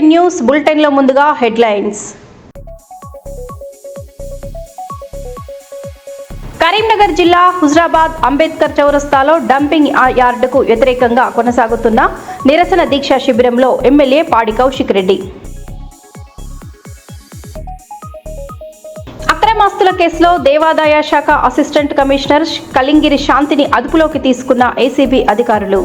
News bulletin లో ముందుగా headlines. Karimnagar జిల్లా హుజరాబాద్ అంబేద్కర్ చౌరస్తాలో డంపింగ్ యార్డుకు వ్యతిరేకంగా కొనసాగుతున్న నిరసన దీక్ష శిబిరంలో ఎమ్మెల్యే పాడి కౌశిక్ రెడ్డి. అక్రమాస్తుల కేసులో దేవాదాయ శాఖ అసిస్టెంట్ కమిషనర్ కలింగిరి శాంతిని అదుపులోకి తీసుకున్న ఏసీబీ అధికారులు.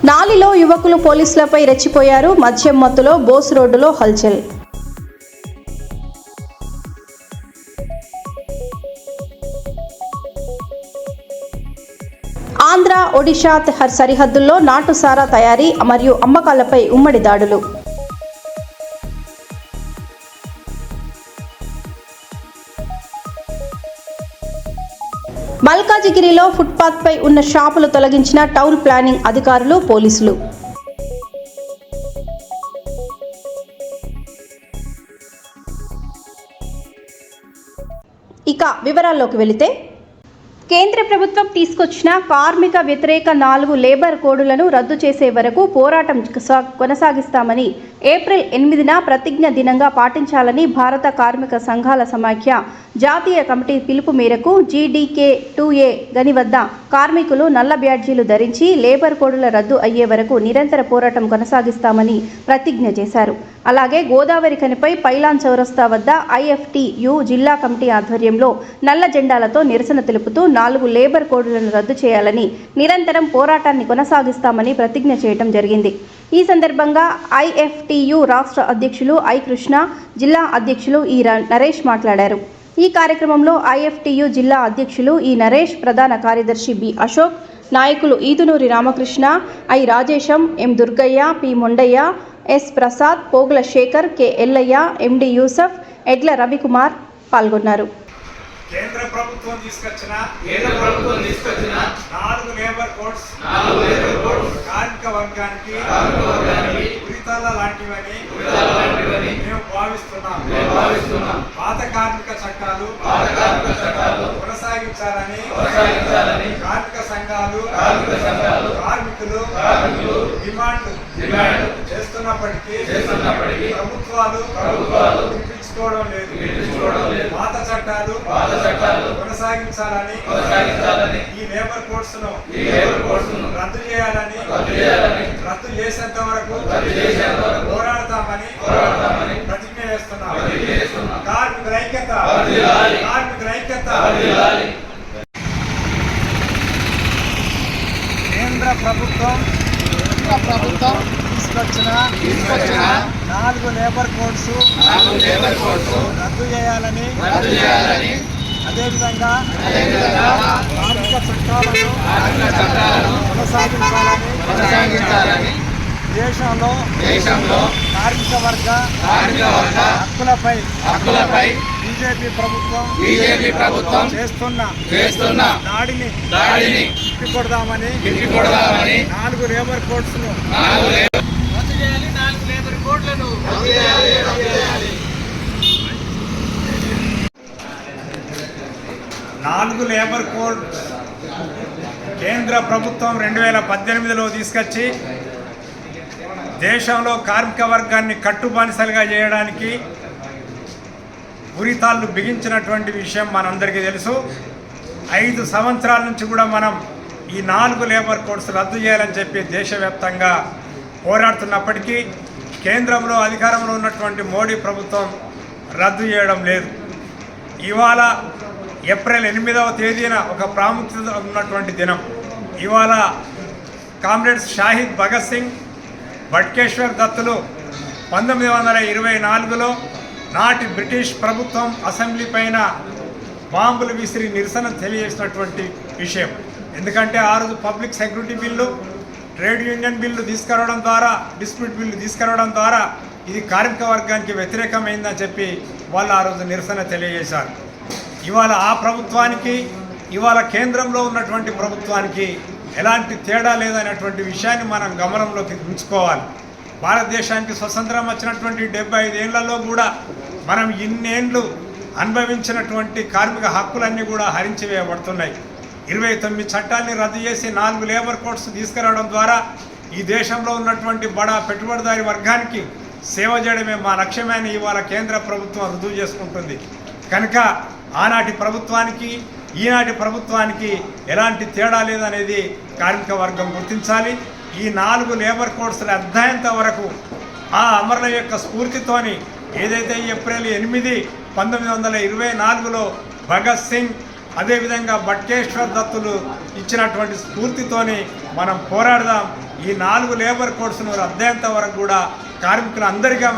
నాలిలో యువకులు పోలీసులపై రెచ్చిపోయారు. మద్యం మత్తులో బోస్ రోడ్డులో హల్చల్. ఆంధ్ర ఒడిషా సరిహద్దుల్లో నాటుసారా తయారీ మరియు అమ్మకాలపై ఉమ్మడి దాడులు. మల్కాజిగిరిలో ఫుట్పాత్పై ఉన్న షాపులు తొలగించిన టౌన్ ప్లానింగ్ అధికారులు, పోలీసులు. ఇక వివరాల్లోకి వెళితే, కేంద్ర ప్రభుత్వం తీసుకొచ్చిన కార్మిక వ్యతిరేక 4 లేబర్ కోడులను రద్దు చేసే వరకు పోరాటం కొనసాగిస్తామని ఏప్రిల్ 8న ప్రతిజ్ఞ దినంగా పాటించాలని భారత కార్మిక సంఘాల సమాఖ్య జాతీయ కమిటీ పిలుపు మేరకు GDK2A గని వద్ద కార్మికులు నల్ల బ్యాడ్జీలు ధరించి లేబర్ కోడుల రద్దు అయ్యే వరకు నిరంతర పోరాటం కొనసాగిస్తామని ప్రతిజ్ఞ చేశారు. అలాగే గోదావరి ఖనిపై పైలాన్ చౌరస్తా వద్ద IFTU జిల్లా కమిటీ ఆధ్వర్యంలో నల్ల జెండాలతో నిరసన తెలుపుతూ 4 లేబర్ కోడులను రద్దు చేయాలని నిరంతరం పోరాటాన్ని కొనసాగిస్తామని ప్రతిజ్ఞ చేయడం జరిగింది. ఈ సందర్భంగా IFTU రాష్ట్ర అధ్యక్షులు I కృష్ణ, జిల్లా అధ్యక్షులు E నరేష్ మాట్లాడారు. ఈ కార్యక్రమంలో IFTU జిల్లా అధ్యక్షులు E నరేష్, ప్రధాన కార్యదర్శి B అశోక్, నాయకులు Edunuri Ramakrishna, I Rajesham, M Durgaiah, P Mondaiah, S Prasad, Pogula Shekhar, K Ellaiah, MD Yusuf, ఎడ్ల రవికుమార్ పాల్గొన్నారు. కేంద్ర ప్రభుత్వం తీసుకొచ్చిన 4 లేబర్ కోడ్స్ కార్మిక వర్గానికి ఉరితాల లాంటివని మేము భావిస్తున్నాం. పాత కార్మిక చట్టాలు కొనసాగించాలని కార్మిక సంఘాలు కార్మికులు డిమాండ్ చేస్తున్నప్పటికీ ప్రభుత్వాలు వినిపించుకోవడం లేదు. పాత చట్టాలు కొనసాగించాలని ఈ లేబర్ కోడ్స్ ను రద్దు చేయాలని రద్దు చేసేంత వరకు పోరాడతామని ప్రతిజ్ఞ చేస్తున్నాం. కార్మికుల ఐక్యత. కేంద్ర ప్రభుత్వం తీసుకొచ్చిన 4 లేబర్ కోడ్స్ రద్దు చేయాలని అదేవిధంగా కార్మిక చట్టాలను కొనసాగించాలని దేశంలో కార్మిక వర్గ హక్కులపై బీజేపీ ప్రభుత్వం చేస్తున్న దాడిని తిప్పికొడదామని 4 లేబర్ కోడ్స్ ను రద్దు చేయాలి. 4 లేబర్ కోడ్లను 4 లేబర్ కోడ్ కేంద్ర ప్రభుత్వం 2018లో తీసుకొచ్చి దేశంలో కార్మిక వర్గాన్ని కట్టుబానిసలుగా చేయడానికి ఉరితాళ్ళు బిగించినటువంటి విషయం మనందరికీ తెలుసు. 5 సంవత్సరాల నుంచి కూడా మనం ఈ 4 లేబర్ కోడ్స్ రద్దు చేయాలని చెప్పి దేశవ్యాప్తంగా పోరాడుతున్నప్పటికీ కేంద్రంలో అధికారంలో ఉన్నటువంటి మోడీ ప్రభుత్వం రద్దు చేయడం లేదు. ఇవాళ ఏప్రిల్ 8వ తేదీన ఒక ప్రాముఖ్యత ఉన్నటువంటి దినం. ఇవాళ కామ్రేడ్స్ షాహిద్ భగత్ సింగ్, భట్కేశ్వర్ దత్తులు 1924లో నాటి బ్రిటిష్ ప్రభుత్వం అసెంబ్లీ పైన బాంబులు విసిరి నిరసన తెలియజేసినటువంటి విషయం. ఎందుకంటే ఆ రోజు public security bill, trade union bill తీసుకురావడం ద్వారా, డిస్ప్యూట్ బిల్లు తీసుకురావడం ద్వారా ఇది కార్మిక వర్గానికి వ్యతిరేకమైందని చెప్పి వాళ్ళు ఆ రోజు నిరసన తెలియజేశారు. ఇవాళ ఆ ప్రభుత్వానికి, ఇవాళ కేంద్రంలో ఉన్నటువంటి ప్రభుత్వానికి ఎలాంటి తేడా లేదనేటువంటి విషయాన్ని మనం గమనంలోకి ఉంచుకోవాలి. భారతదేశానికి స్వతంత్రం వచ్చినటువంటి 75 ఏళ్లలో కూడా మనం ఇన్నేళ్ళు అనుభవించినటువంటి కార్మిక హక్కులన్నీ కూడా హరించి వేయబడుతున్నాయి. 29 చట్టాలని రద్దు చేసి 4 లేబర్ కోడ్స్ తీసుకురావడం ద్వారా ఈ దేశంలో ఉన్నటువంటి బడా పెట్టుబడిదారి వర్గానికి సేవ చేయడమే మా లక్ష్యమైన ఇవాళ కేంద్ర ప్రభుత్వం రుజువు చేసుకుంటుంది. కనుక ఆనాటి ప్రభుత్వానికి ఈనాటి ప్రభుత్వానికి ఎలాంటి తేడా లేదనేది కార్మిక వర్గం గుర్తించాలి. ఈ 4 లేబర్ కోడ్స్ అర్థాయంత వరకు ఆ అమరుల యొక్క స్ఫూర్తితోని ఏదైతే ఏప్రిల్ 8, 1924లో భగత్ సింగ్ అదేవిధంగా బట్కేశ్వర్ దత్తులు ఇచ్చినటువంటి స్ఫూర్తితోని మనం పోరాడదాం. ఈ 4 లేబర్ కోడ్స్ను రద్దేంత వరకు కూడా కార్మికులందరిగా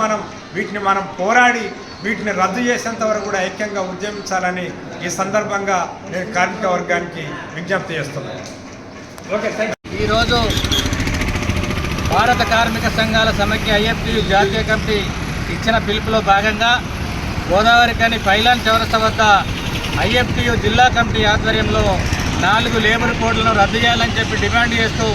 వీటిని పోరాడి వీటిని రద్దు చేసేంత వరకు కూడా ఐక్యంగా ఉద్యమించాలని ఈ సందర్భంగా నేను కార్మిక వర్గానికి విజ్ఞప్తి చేస్తున్నాను. Okay, thank you. ఈరోజు భారత కార్మిక సంఘాల సమైక్య IFTU జాతీయ కమిటీ ఇచ్చిన పిలుపులో భాగంగా గోదావరిఖని పైలాన్ చౌరస్తా వద్ద IFTU జిల్లా కమిటీ ఆధ్వర్యంలో 4 లేబర్ కోడ్లను రద్దు చేయాలని చెప్పి డిమాండ్ చేస్తూ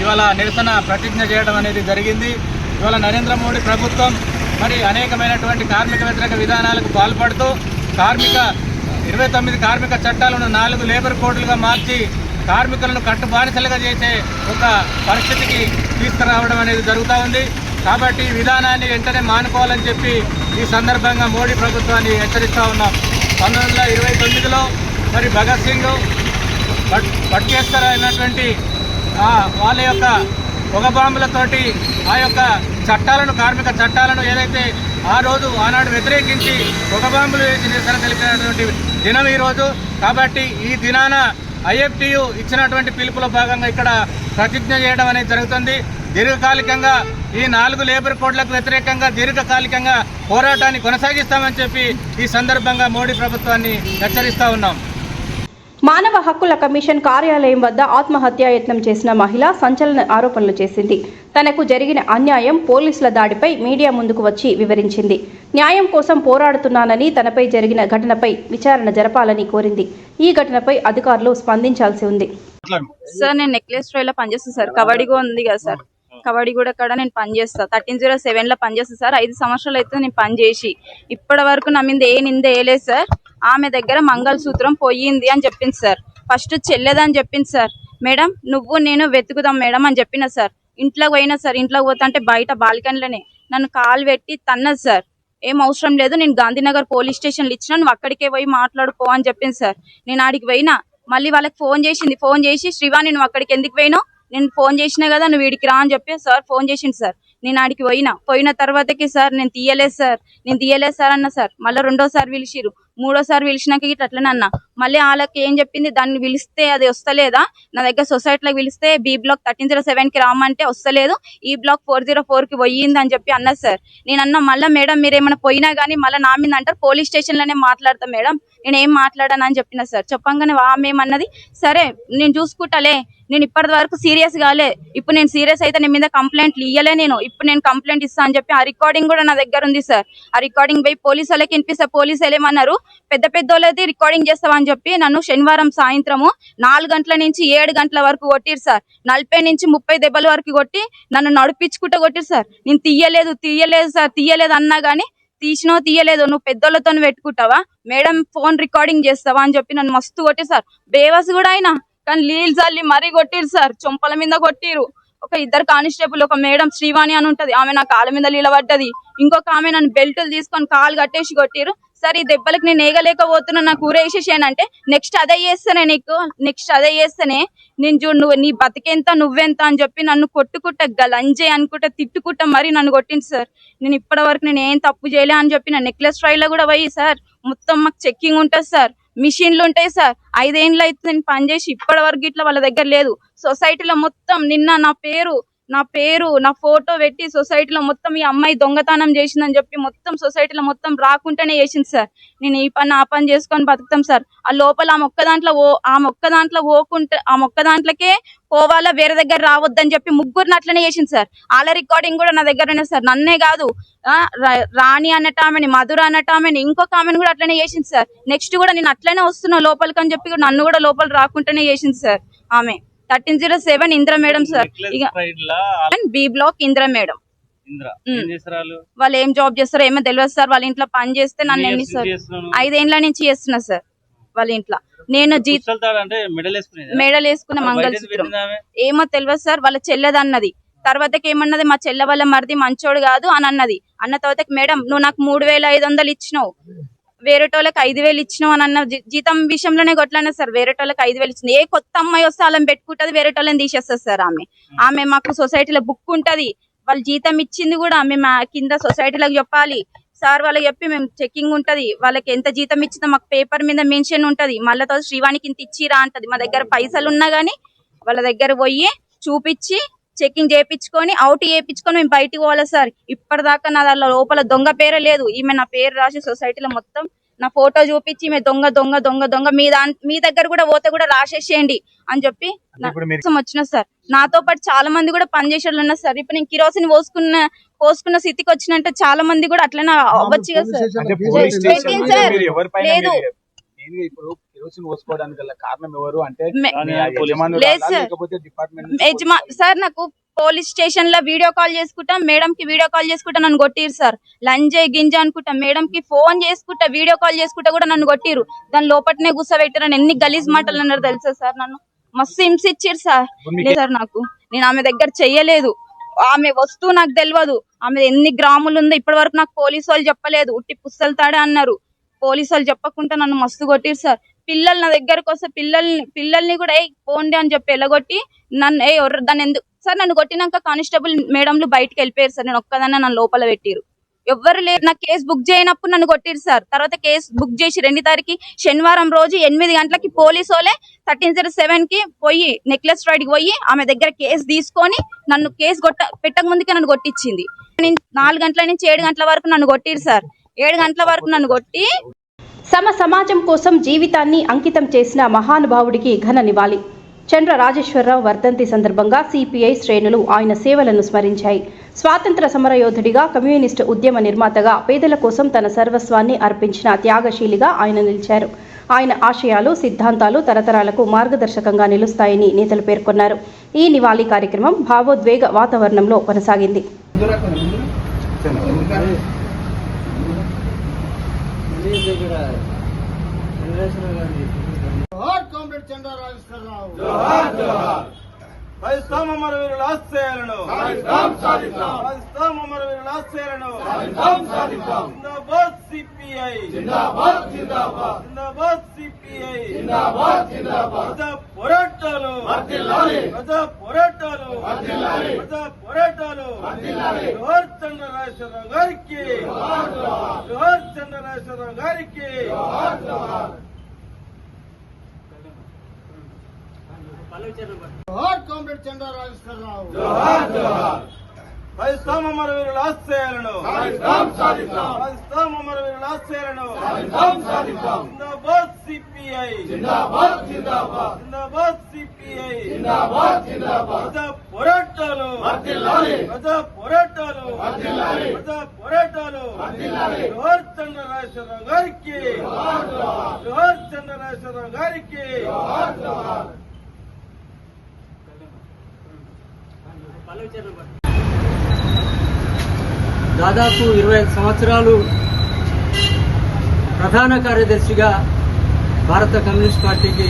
ఇవాళ నిరసన ప్రతిజ్ఞ చేయడం అనేది జరిగింది. ఇవాళ నరేంద్ర మోడీ ప్రభుత్వం మరి అనేకమైనటువంటి కార్మిక వ్యతిరేక విధానాలకు పాల్పడుతూ 29 కార్మిక చట్టాలను 4 లేబర్ కోడ్లుగా మార్చి కార్మికులను కట్టుబానిసలుగా చేసే ఒక పరిస్థితికి తీసుకురావడం అనేది జరుగుతూ ఉంది. కాబట్టి ఈ విధానాన్ని వెంటనే మానుకోవాలని చెప్పి ఈ సందర్భంగా మోడీ ప్రభుత్వాన్ని హెచ్చరిస్తూ ఉన్నాం. 1929లో మరి భగత్ సింగ్ బట్కేశ్వర్ అయినటువంటి వాళ్ళ యొక్క పొగ బాంబులతోటి ఆ యొక్క చట్టాలను కార్మిక చట్టాలను ఏదైతే ఆనాడు వ్యతిరేకించి పొగ బాంబులు వేసి నిరసన తెలిపినటువంటి దినం ఈరోజు. కాబట్టి ఈ దినాన IFTU ఇచ్చినటువంటి పిలుపులో భాగంగా ఇక్కడ ప్రతిజ్ఞ చేయడం అనేది జరుగుతుంది. దీర్ఘకాలికంగా ఈ 4 లేబర్ కోడ్లకు వ్యతిరేకంగా దీర్ఘకాలికంగా పోరాటాన్ని కొనసాగిస్తామని చెప్పి ఈ సందర్భంగా మోడీ ప్రభుత్వాన్ని హెచ్చరిస్తూ ఉన్నాం. మానవ హక్కుల కమిషన్ కార్యాలయం వద్ద ఆత్మహత్యాయత్నం చేసిన మహిళ సంచలన ఆరోపణలు చేసింది. తనకు జరిగిన అన్యాయం, పోలీసుల దాడిపై మీడియా ముందుకు వచ్చి వివరించింది. న్యాయం కోసం పోరాడుతున్నానని, తనపై జరిగిన ఘటనపై విచారణ జరపాలని కోరింది. ఈ ఘటనపై అధికారులు స్పందించాల్సి ఉంది. సార్, నేను నెక్లెస్ ట్రైలో పనిచేస్తాను సార్. కబడ్డీగా ఉంది కదా సార్, కబడ్డీ కూడా కాడ నేను పనిచేస్తా. 1307లో పనిచేస్తాను సార్. 5 సంవత్సరాలు అయితే నేను పనిచేసి ఇప్పటి వరకు నా మీద ఏ నింద వేయలేదు సార్. ఆమె దగ్గర మంగళసూత్రం పోయింది అని చెప్పింది సార్. ఫస్ట్ చెల్లేదని చెప్పింది సార్. మేడం నేను వెతుకుదాం మేడం అని చెప్పిన సార్. ఇంట్లోకి పోయినా సార్. ఇంట్లోకి పోతా బయట బాల్కనీలోనే నన్ను కాలు పెట్టి తన్నది సార్. ఏం అవసరం లేదు, నేను గాంధీనగర్ పోలీస్ స్టేషన్లో ఇచ్చిన, నువ్వు అక్కడికే పోయి మాట్లాడుకో అని చెప్పింది సార్. నేను ఆడికి పోయినా. మళ్ళీ వాళ్ళకి ఫోన్ చేసింది. ఫోన్ చేసి, శ్రీవాణి నువ్వు అక్కడికి ఎందుకు పోయినావు, నేను ఫోన్ చేసినా కదా, నువ్వు వీడికి రా అని చెప్పి సార్ ఫోన్ చేసింది సార్. నేను ఆడికి పోయిన తర్వాతకి సార్ నేను తీయలేదు సార్ అన్న సార్. మళ్ళీ 2వ పిలిచిరు. 3వ పిలిచినాక ఇట్లా అట్లనే అన్న. మళ్ళీ వాళ్ళకి ఏం చెప్పింది, దాన్ని పిలిస్తే అది వస్తలేదా, నా దగ్గర సొసైటీలోకి పిలిస్తే B బ్లాక్ 1307కి రామంటే వస్తలేదు, ఈ బ్లాక్ 404కి పోయింది అని చెప్పి అన్నది సార్. నేను అన్నా మళ్ళీ మేడం మీరేమైనా పోయినా కానీ మళ్ళీ నా మీద అంటారు, పోలీస్ స్టేషన్లోనే మాట్లాడతా మేడం, నేను ఏం మాట్లాడాను అని చెప్పిన సార్. చెప్పంగానే ఆమెమన్నది, సరే నేను చూసుకుంటాలే, నేను ఇప్పటి వరకు సీరియస్ కాలే, ఇప్పుడు నేను సీరియస్ అయితే నేను మీద కంప్లైంట్లు ఇయ్యలే, ఇప్పుడు నేను కంప్లైంట్ ఇస్తా అని చెప్పి ఆ రికార్డింగ్ కూడా నా దగ్గర ఉంది సార్. ఆ రికార్డింగ్ పోయి పోలీసు వాళ్ళకి వినిపిస్తే పోలీసు వాళ్ళు ఏమన్నారు, పెద్ద వాళ్ళది రికార్డింగ్ చేస్తామని చెప్పి నన్ను శనివారం సాయంత్రము 4 గంటల నుంచి 7 గంటల వరకు కొట్టిరు సార్. 40 నుంచి 30 దెబ్బల వరకు కొట్టి నన్ను నడిపించుకుంటూ కొట్టిరు సార్. నేను తీయలేదు సార్, తీయలేదు అన్నా గానీ, తీయలేదు, నువ్వు పెద్దోళ్ళతో పెట్టుకుంటావా మేడం, ఫోన్ రికార్డింగ్ చేస్తావా అని చెప్పి నన్ను మస్తు కొట్టిరు సార్. బేవస్ కూడా అయినా కానీ నీళ్ళు చల్లి మరీ కొట్టిరు సార్. చొంపల మీద కొట్టిరు. ఒక 2 కానిస్టేబుల్, ఒక మేడం శ్రీవాణి అని ఉంటది, ఆమె నా కాళ్ళ మీద నిలబడ్డది. ఇంకొక ఆమె నన్ను బెల్టులు తీసుకొని కాలు కట్టేసి కొట్టిరు సార్. ఈ దెబ్బలకు నేను ఏగలేకపోతున్నా, నాకు ఊరేసేసానంటే నెక్స్ట్ అదే చేస్తేనే నేను చూడు, నువ్వు నీ బతికెంత నువ్వెంత అని చెప్పి నన్ను కొట్టుకుంటా గలంజే అనుకుంటా తిట్టుకుంటా మరీ నన్ను కొట్టింది సార్. నేను ఇప్పటి వరకు నేను ఏం తప్పు చేయలే అని చెప్పి నా నెక్లెస్ ట్రైలో కూడా పోయి సార్ మొత్తం మాకు చెక్కింగ్ ఉంటుంది సార్, మిషన్లు ఉంటాయి సార్. 5 ఏళ్ళు అయితే నేను పనిచేసి ఇప్పటి వరకు ఇట్లా వాళ్ళ దగ్గర లేదు. సొసైటీలో మొత్తం నిన్న నా పేరు నా ఫోటో పెట్టి సొసైటీలో మొత్తం ఈ అమ్మాయి దొంగతనం చేసిందని చెప్పి మొత్తం సొసైటీలో మొత్తం రాకుండానే చేసింది సార్. నేను ఈ పని ఆ పని చేసుకొని బతుకుతాం సార్. ఆ లోపల ఆ మొక్క దాంట్లోకే పోవాలా, వేరే దగ్గర రావద్దని చెప్పి 3 అట్లనే చేసింది సార్. వాళ్ళ రికార్డింగ్ కూడా నా దగ్గర ఉన్నాయి సార్. నన్నే కాదు, రాణి అన్నటామెని, మధుర అన్నటామెని, ఇంకొక ఆమెను కూడా అట్లనే చేసింది సార్. నెక్స్ట్ కూడా నేను అట్లనే వస్తున్నా లోపలికి అని చెప్పి నన్ను కూడా లోపల రాకుండానే చేసింది సార్. ఆమె 1307 ఇంద్ర మేడం సార్. ఇక B బ్లాక్ ఇంద్ర మేడం. వాళ్ళు ఏం జాబ్ చేస్తారో ఏమో తెలియదు సార్. వాళ్ళ ఇంట్లో పని చేస్తే నన్ను 5 ఏళ్ళ నుంచి చేస్తున్నా సార్. వాళ్ళ ఇంట్లో. నేను అంటే మెడల్ వేసుకున్న మంగళసూత్రం ఏమో తెలియదు సార్, వాళ్ళ చెల్లెదన్నది. తర్వాతకి ఏమన్నది, మా చెల్లె వాళ్ళ మరిది మంచోడు కాదు అని అన్నది. అన్న తర్వాత మేడం నువ్వు నాకు 3,500 ఇచ్చినావు, వేరేటోళ్ళకి 5,000 ఇచ్చినావు అని అన్న. జీతం విషయంలోనే కొట్లానే సార్, వేరేటోళ్ళకి 5,000 ఇచ్చింది. ఏ కొత్త అమ్మాయి వస్తే వాళ్ళని పెట్టుకుంటది, వేరేటోళ్ళని తీసేస్తుంది సార్. ఆమె మాకు సొసైటీలో బుక్ ఉంటది, వాళ్ళు జీతం ఇచ్చింది కూడా మేము కింద సొసైటీలకు చెప్పాలి సార్. వాళ్ళకి చెప్పి మేము చెకింగ్ ఉంటది, వాళ్ళకి ఎంత జీతం ఇచ్చిందో మాకు పేపర్ మీద మెన్షన్ ఉంటది. మళ్ళీ తర్వాత శ్రీవాణికి ఇంత ఇచ్చిరా అంటది. మా దగ్గర పైసలు ఉన్నా గానీ వాళ్ళ దగ్గర పోయి చూపించి చెకింగ్ చేయించుకొని అవుట్ చేయించుకొని మేము బయటికి పోవాలి సార్. ఇప్పటిదాకా నా దాంట్లో లోపల దొంగ పేరే లేదు. ఈమె నా పేరు రాసి సొసైటీలో మొత్తం నా ఫోటో చూపించి ఈమె దొంగ దొంగ దొంగ దొంగ మీ దగ్గర కూడా పోతే కూడా రాసేసేయండి అని చెప్పి వచ్చిన సార్. నాతో పాటు చాలా మంది కూడా పనిచేసేవాళ్ళు ఉన్నారు సార్. ఇప్పుడు నేను కిరోసిన్ పోసుకున్న స్థితికి వచ్చినంటే చాలా మంది కూడా అట్లనే అవ్వచ్చు కదా సార్. లేదు సార్, నాకు పోలీస్ స్టేషన్ లో వీడియో కాల్ చేసుకుంటా, మేడం కి వీడియో కాల్ చేసుకుంటా నన్ను కొట్టిరు సార్. లంజే గింజ అనుకుంటా మేడం కి ఫోన్ చేసుకుంటా, వీడియో కాల్ చేసుకుంటా కూడా నన్ను కొట్టిరు. దాని లోపలనే కూర్చోబెట్టారు. ఎన్ని గలీజ్ మాటలు అన్నారు తెలుసా సార్. నన్ను మస్తు హింస ఇచ్చారు సార్. సార్ నేను ఆమె దగ్గర చెయ్యలేదు, ఆమె వస్తువు నాకు తెలియదు, ఆమె ఎన్ని గ్రాములు ఉందో ఇప్పటి వరకు నాకు పోలీసు వాళ్ళు చెప్పలేదు. ఉట్టి పుస్తలు తాడే అన్నారు. పోలీసు వాళ్ళు చెప్పకుండా నన్ను మస్తు కొట్టిరు సార్. పిల్లలు నా దగ్గరకు వస్తే పిల్లల్ని కూడా పోండి అని చెప్పి ఎల్లగొట్టి నన్ను దాన్ని ఎందుకు సార్, నన్ను కొట్టినాక కానిస్టేబుల్ మేడంలు బయటకు వెళ్ళిపోయారు సార్. నేను ఒక్కదాన్ని నన్ను లోపల పెట్టిరు, ఎవ్వరు లేరు. నాకు కేసు బుక్ చేయనప్పుడు నన్ను కొట్టిరు సార్. తర్వాత కేసు బుక్ చేసి 2 తారీఖు శనివారం రోజు 8 గంటలకి పోలీసు వాళ్ళే 1307 కి పోయి నెక్లెస్ రైడ్కి పోయి ఆమె దగ్గర కేసు తీసుకొని నన్ను కేసు పెట్టక ముందుకే నన్ను కొట్టించింది. 4 గంటల నుంచి 7 గంటల వరకు నన్ను కొట్టిరు సార్. 7 గంటల వరకు నన్ను కొట్టి సమాజం కోసం జీవితాన్ని అంకితం చేసిన మహానుభావుడికి ఘన నివాళి. చంద్ర రాజేశ్వరరావు వర్ధంతి సందర్భంగా సిపిఐ శ్రేణులు ఆయన సేవలను స్మరించాయి. స్వాతంత్ర సమరయోధుడిగా, కమ్యూనిస్టు ఉద్యమ నిర్మాతగా, పేదల కోసం తన సర్వస్వాన్ని అర్పించిన త్యాగశీలిగా ఆయన నిలిచారు. ఆయన ఆశయాలు, సిద్ధాంతాలు తరతరాలకు మార్గదర్శకంగా నిలుస్తాయని నేతలు పేర్కొన్నారు. ఈ నివాళి కార్యక్రమం భావోద్వేగ వాతావరణంలో కొనసాగింది. దాదాపు 25 సంవత్సరాలు ప్రధాన కార్యదర్శిగా భారత కమ్యూనిస్ట్ పార్టీకి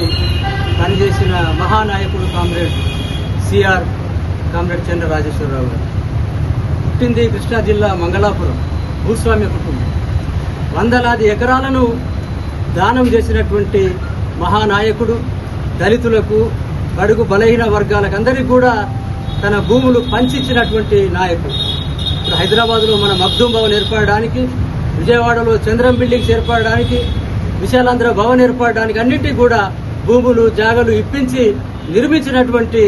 పనిచేసిన మహానాయకుడు కామ్రేడ్ సిఆర్ కామ్రేడ్ చంద్ర రాజేశ్వరరావు గారు. పుట్టింది కృష్ణా జిల్లా మంగళాపురం. భూస్వామ్య కుటుంబం. వందలాది ఎకరాలను దానం చేసినటువంటి మహానాయకుడు. దళితులకు, బడుగు బలహీన వర్గాలకు అందరికీ కూడా తన భూములు పంచిచ్చినటువంటి నాయకుడు. ఇప్పుడు హైదరాబాద్లో మన మగ్దూం భవన్ ఏర్పడడానికి, విజయవాడలో చంద్రం బిల్డింగ్స్ ఏర్పడడానికి, విశాలాంధ్ర భవన్ ఏర్పడడానికి అన్నింటినీ కూడా భూములు, జాగలు ఇప్పించి నిర్మించినటువంటి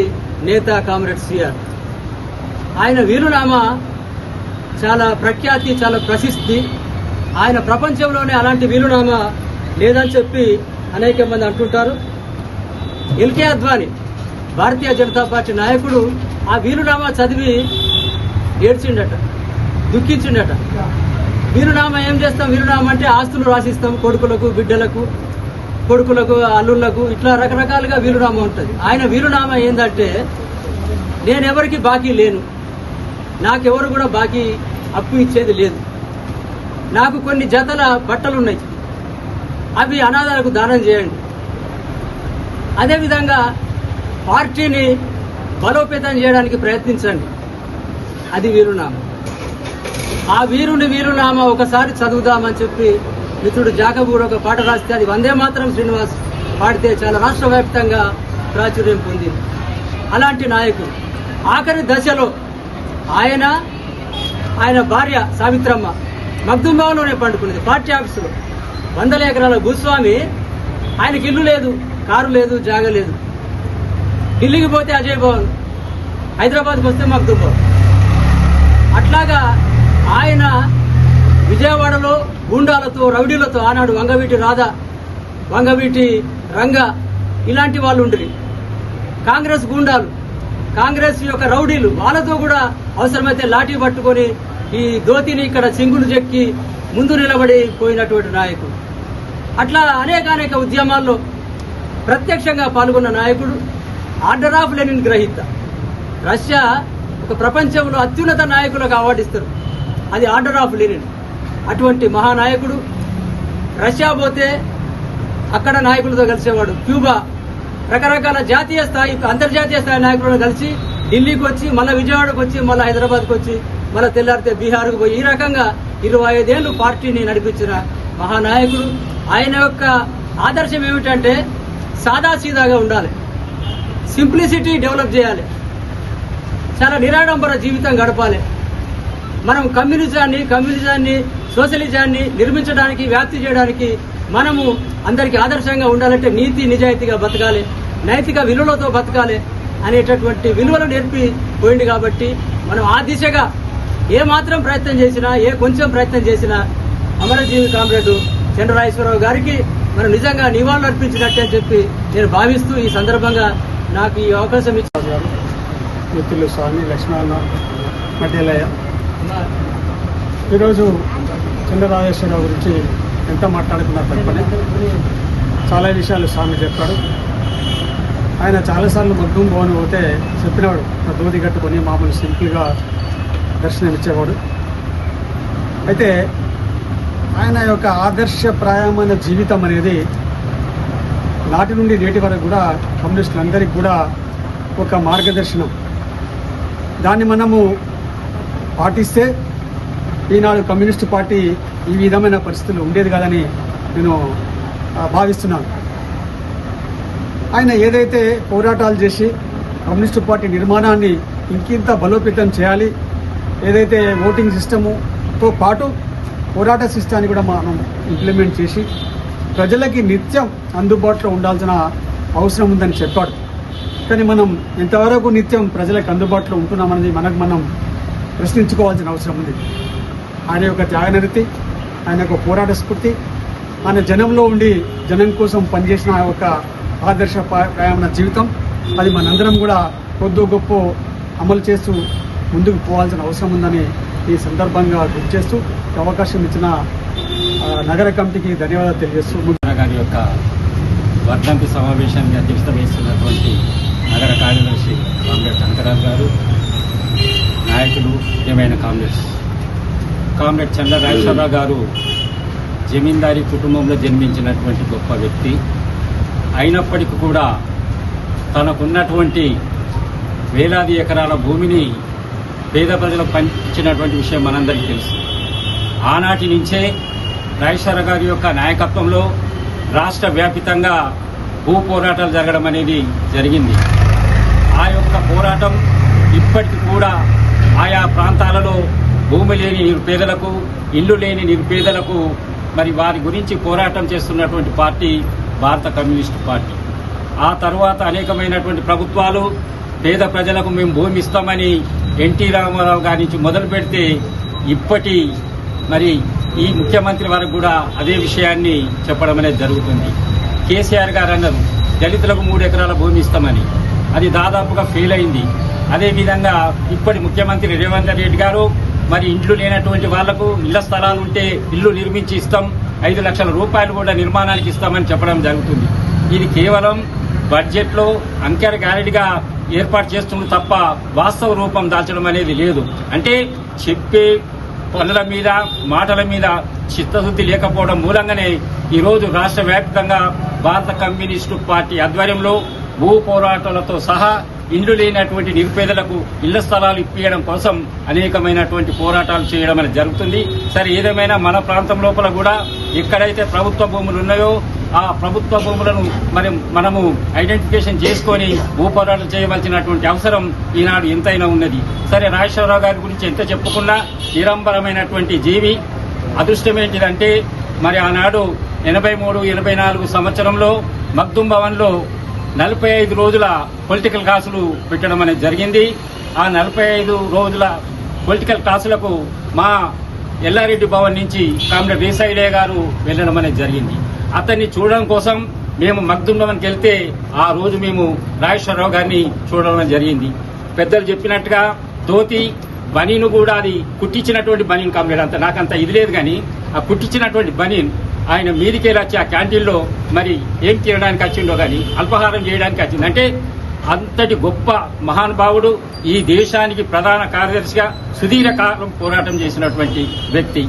నేత కామ్రేడ్ సిఆర్. ఆయన వీలునామా చాలా ప్రఖ్యాతి, చాలా ప్రసిద్ధి. ఆయన ప్రపంచంలోనే అలాంటి వీలునామా లేదని చెప్పి అనేక మంది అంటుంటారు. ఎల్కే అద్వానీ, భారతీయ జనతా పార్టీ నాయకుడు, ఆ వీలునామా చదివి ఏడ్చిండట, దుఃఖించిండట. వీలునామా ఏం చేస్తాం? వీలునామా అంటే ఆస్తులు రాసిస్తాం కొడుకులకు, బిడ్డలకు, కొడుకులకు, అల్లుళ్లకు, ఇట్లా రకరకాలుగా వీలునామా ఉంటుంది. ఆయన వీలునామా ఏంటంటే, నేనెవరికి బాకీ లేను, నాకెవరు కూడా బాకీ అప్పు ఇచ్చేది లేదు, నాకు కొన్ని జతల బట్టలున్నాయి, అవి అనాథాలకు దానం చేయండి. అదేవిధంగా పార్టీని బలోపేతం చేయడానికి ప్రయత్నించండి. అది వీరునామా. ఆ వీరునామా ఒకసారి చదువుదామని చెప్పి మిత్రుడు జాకబ్ కూడా ఒక పాట రాస్తే అది వందే మాత్రం శ్రీనివాస్ పాడితే చాలా రాష్ట్ర వ్యాప్తంగా ప్రాచుర్యం పొందింది. అలాంటి నాయకుడు ఆఖరి దశలో ఆయన భార్య సావిత్రమ్మ మగ్దుంబాలోనే పండుకునేది పార్టీ ఆఫీసులో. 100 ఎకరాల భూస్వామి, ఆయనకి ఇల్లు లేదు, కారు లేదు, జాగ లేదు. ఢిల్లీకి పోతే అజయ్ భవన్, హైదరాబాద్కి వస్తే మగ్దుంబా. అట్లాగా ఆయన విజయవాడలో గూండాలతో, రౌడీలతో ఆనాడు వంగవీటి రాధ, వంగవీటి రంగ ఇలాంటి వాళ్ళు ఉండ్రి. కాంగ్రెస్ గూండాలు, కాంగ్రెస్ యొక్క రౌడీలు, వాళ్ళతో కూడా అవసరమైతే లాఠీ పట్టుకొని ఈ దోతిని ఇక్కడ సింగులు చెక్కి ముందు నిలబడి పోయినటువంటి నాయకుడు. అట్లా అనేక ఉద్యమాల్లో ప్రత్యక్షంగా పాల్గొన్న నాయకుడు. ఆర్డర్ ఆఫ్ లెనిన్ గ్రహీత. రష్యా ఒక ప్రపంచంలో అత్యున్నత నాయకులకు అవార్డు ఇస్తారు, అది ఆర్డర్ ఆఫ్ లెనిన్. అటువంటి మహానాయకుడు. రష్యా పోతే అక్కడ నాయకులతో కలిసేవాడు. క్యూబా రకరకాల జాతీయ స్థాయి, అంతర్జాతీయ స్థాయి నాయకులను కలిసి ఢిల్లీకి వచ్చి, మళ్ళీ విజయవాడకు వచ్చి, మళ్ళీ హైదరాబాద్కి వచ్చి, మళ్ళీ తెల్లారితే బీహార్కు పోయి, ఈ రకంగా 25 ఏళ్లు పార్టీని నడిపించిన మహానాయకుడు. ఆయన యొక్క ఆదర్శం ఏమిటంటే సాదాసీదాగా ఉండాలి, సింప్లిసిటీ డెవలప్ చేయాలి, చాలా నిరాడంబర జీవితం గడపాలి. మనం కమ్యూనిజాన్ని సోషలిజాన్ని నిర్మించడానికి, వ్యాప్తి చేయడానికి మనము అందరికీ ఆదర్శంగా ఉండాలంటే నీతి నిజాయితీగా బతకాలి, నైతిక విలువలతో బతకాలి అనేటటువంటి విలువలు నేర్పి పోయింది. కాబట్టి మనం ఆ దిశగా ఏ మాత్రం ప్రయత్నం చేసినా, కొంచెం ప్రయత్నం చేసినా అమరజీవి కామ్రేడ్ చంద్రరాజేశ్వరరావు గారికి మనం నిజంగా నివాళులు అర్పించినట్టే అని చెప్పి నేను భావిస్తూ ఈ సందర్భంగా నాకు ఈ అవకాశం ఇచ్చారు. మిత్రులు స్వామి లక్ష్మణ మధ్యలయ్య, ఈరోజు చంద్రరాజేశ్వరరావు గురించి ఎంత మాట్లాడుకున్నా తప్పని చాలా విషయాలు స్వామి చెప్పాడు. ఆయన చాలాసార్లు మగ్దుం భవన్ పోతే చెప్పినవాడు, దోతి కట్టుకొని మామూలు సింపుల్గా దర్శనమిచ్చేవాడు. అయితే ఆయన యొక్క ఆదర్శప్రాయమైన జీవితం అనేది నాటి నుండి నేటి వరకు కూడా కమ్యూనిస్టులందరికీ కూడా ఒక మార్గదర్శనం. దాన్ని మనము పాటిస్తే ఈనాడు కమ్యూనిస్టు పార్టీ ఈ విధమైన పరిస్థితులు ఉండేది కాదని నేను భావిస్తున్నాను. ఆయన ఏదైతే పోరాటాలు చేసి కమ్యూనిస్టు పార్టీ నిర్మాణాన్ని ఇంకింత బలోపేతం చేయాలి, ఏదైతే ఓటింగ్ సిస్టముతో పాటు పోరాట సిస్టాన్ని కూడా మనం ఇంప్లిమెంట్ చేసి ప్రజలకి నిత్యం అందుబాటులో ఉండాల్సిన అవసరం ఉందని చెప్పాడు. కానీ మనం ఎంతవరకు నిత్యం ప్రజలకు అందుబాటులో ఉంటున్నామనేది మనం ప్రశ్నించుకోవాల్సిన అవసరం ఉంది. ఆయన యొక్క త్యాగనిరతి, ఆయన యొక్క పోరాట స్ఫూర్తి, ఆయన జనంలో ఉండి జనం కోసం పనిచేసిన ఒక ఆదర్శప్రాయమైన జీవితం, అది మనందరం కూడా కొద్ది గొప్ప అమలు చేస్తూ ముందుకు పోవాల్సిన అవసరం ఉందని ఈ సందర్భంగా గుర్తు చేస్తూ అవకాశం ఇచ్చిన నగర కమిటీకి ధన్యవాదాలు తెలియజేస్తూ గారి యొక్క వర్ధంతి సమావేశానికి అధ్యక్షత వహిస్తున్నటువంటి నగర కార్యదర్శి కామ్రేడ్ కనకరాజు గారు, నాయకులు ముఖ్యమైన కామ్రేడ్ చంద్రరాజేశ్వరరావు గారు జమీందారీ కుటుంబంలో జన్మించినటువంటి గొప్ప వ్యక్తి. అయినప్పటికీ కూడా తనకున్నటువంటి వేలాది ఎకరాల భూమిని పేద ప్రజలకు పంచినటువంటి విషయం మనందరికీ తెలుసు. ఆనాటి నుంచే రాజేశ్వర గారి యొక్క నాయకత్వంలో రాష్ట్ర వ్యాపితంగా భూ పోరాటాలు జరగడం అనేది జరిగింది. ఆ యొక్క పోరాటం ఇప్పటికి కూడా ఆయా ప్రాంతాలలో భూమి లేని నిరుపేదలకు, ఇల్లు లేని నిరుపేదలకు మరి వారి గురించి పోరాటం చేస్తున్నటువంటి పార్టీ భారత కమ్యూనిస్టు పార్టీ. ఆ తర్వాత అనేకమైనటువంటి ప్రభుత్వాలు పేద ప్రజలకు మేము భూమి ఇస్తామని ఎన్టీ రామారావు గారి నుంచి మొదలు పెడితే ఇప్పటి మరి ఈ ముఖ్యమంత్రి వరకు కూడా అదే విషయాన్ని చెప్పడం అనేది జరుగుతుంది. కేసీఆర్ గారు అన్నారు దళితులకు 3 ఎకరాల భూమి ఇస్తామని, అది దాదాపుగా ఫెయిల్ అయింది. అదేవిధంగా ఇప్పటి ముఖ్యమంత్రి రేవంత్ రెడ్డి గారు మరి ఇండ్లు లేనటువంటి వాళ్లకు ఇళ్ల స్థలాలు ఉంటే ఇల్లు నిర్మించి ఇస్తాం, 5 లక్షల రూపాయలు కూడా నిర్మాణానికి ఇస్తామని చెప్పడం జరుగుతుంది. ఇది కేవలం బడ్జెట్లో అంకెర గ్యారెంటీగా ఏర్పాటు చేస్తుంది తప్ప వాస్తవ రూపం దాల్చడం అనేది లేదు. అంటే చెప్పే పనుల మీద మాటల మీద చిత్తశుద్ధి లేకపోవడం మూలంగానే ఈరోజు రాష్ట్ర వ్యాప్తంగా భారత కమ్యూనిస్టు పార్టీ ఆధ్వర్యంలో భూ పోరాటాలతో సహా ఇండ్లు లేనటువంటి నిరుపేదలకు ఇళ్ల స్థలాలు ఇప్పించడం కోసం అనేకమైనటువంటి పోరాటాలు చేయడం అనేది జరుగుతుంది. సరే, ఏదేమైనా మన ప్రాంతం లోపల కూడా ఎక్కడైతే ప్రభుత్వ భూములు ఉన్నాయో ఆ ప్రభుత్వ భూములను మరి మనము ఐడెంటిఫికేషన్ చేసుకొని భూ పోరాటం చేయవలసినటువంటి అవసరం ఈనాడు ఎంతైనా ఉన్నది. సరే, రాజేశ్వరరావు గారి గురించి ఎంత చెప్పుకున్నా నిరంబరమైనటువంటి జీవి. అదృష్టం ఏంటిదంటే మరి ఆనాడు 83-84 సంవత్సరంలో మగ్దుం భవన్లో 45 రోజుల పొలిటికల్ క్లాసులు పెట్టడం అనేది జరిగింది. ఆ 45 రోజుల పొలిటికల్ క్లాసులకు మా ఎల్లారెడ్డి భవన్ నుంచి కామ్రేడ్ రేసాయిలే గారు వెళ్లడం అనేది జరిగింది. అతన్ని చూడడం కోసం మేము మగ్దుం భవన్కి వెళ్తే ఆ రోజు మేము రాజేశ్వరరావు గారిని చూడడం జరిగింది. పెద్దలు చెప్పినట్టుగా ధోతి బనీను కూడా అది కుట్టించినటువంటి బనీన్ కామ్రేడ్, అంత నాకంత ఇది లేదు కానీ ఆ కుట్టించినటువంటి బనీన్ ఆయన మీదికి వచ్చి ఆ క్యాంటీన్లో మరి ఏం తినడానికి వచ్చిండో కానీ అల్పాహారం చేయడానికి వచ్చింది. అంటే అంతటి గొప్ప మహానుభావుడు, ఈ దేశానికి ప్రధాన కార్యదర్శిగా సుదీర్ఘకాలం పోరాటం చేసినటువంటి వ్యక్తి.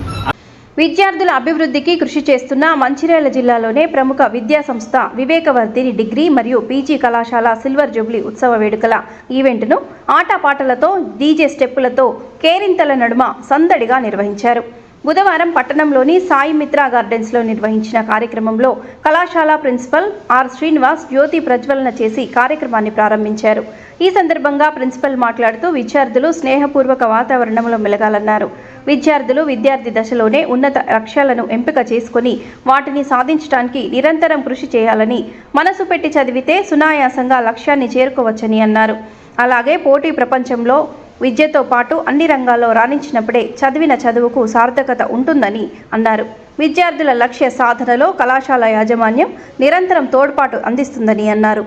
విద్యార్థుల అభివృద్ధికి కృషి చేస్తున్న మంచిర్యాల జిల్లాలోనే ప్రముఖ విద్యా సంస్థ వివేకవర్ధిని డిగ్రీ మరియు పీజీ కళాశాల సిల్వర్ జూబ్లీ ఉత్సవ వేడుకల ఈవెంట్ను ఆటపాటలతో డీజే స్టెప్పులతో కేరింతల నడుమ సందడిగా నిర్వహించారు. బుధవారం పట్టణంలోని సాయి మిత్ర గార్డెన్స్లో నిర్వహించిన కార్యక్రమంలో కళాశాల ప్రిన్సిపల్ ఆర్ శ్రీనివాస్ జ్యోతి ప్రజ్వలన చేసి కార్యక్రమాన్ని ప్రారంభించారు. ఈ సందర్భంగా ప్రిన్సిపల్ మాట్లాడుతూ విద్యార్థులు స్నేహపూర్వక వాతావరణంలో మెలగాలన్నారు. విద్యార్థులు విద్యార్థి దశలోనే ఉన్నత లక్ష్యాలను ఎంపిక చేసుకుని వాటిని సాధించడానికి నిరంతరం కృషి చేయాలని, మనసు పెట్టి చదివితే సునాయాసంగా లక్ష్యాన్ని చేరుకోవచ్చని అన్నారు. అలాగే పోటీ ప్రపంచంలో విద్యతో పాటు అన్ని రంగాల్లో రాణించినప్పుడే చదివిన చదువుకు సార్థకత ఉంటుందని అన్నారు. విద్యార్థుల లక్ష్య సాధనలో కళాశాల యాజమాన్యం నిరంతరం తోడ్పాటు అందిస్తుందని అన్నారు.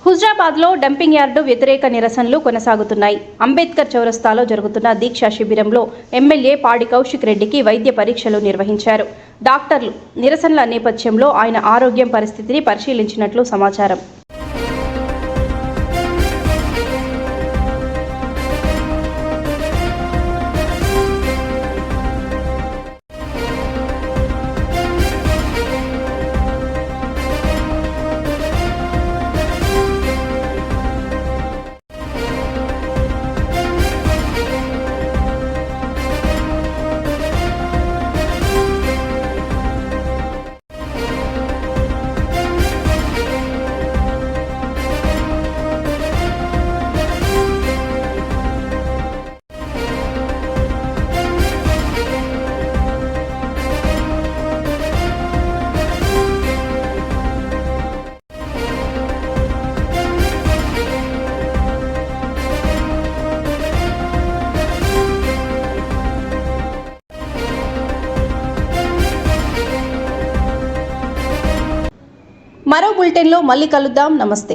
హుజరాబాద్లో డంపింగ్ యార్డు వ్యతిరేక నిరసనలు కొనసాగుతున్నాయి. అంబేద్కర్ చౌరస్తాలో జరుగుతున్న దీక్షా శిబిరంలో ఎమ్మెల్యే పాడి కౌశిక్ రెడ్డికి వైద్య పరీక్షలు నిర్వహించారు. డాక్టర్లు నిరసనల నేపథ్యంలో ఆయన ఆరోగ్యం పరిస్థితిని పరిశీలించినట్లు సమాచారం. మరో బులెటిన్లో మళ్ళీ కలుద్దాం. నమస్తే.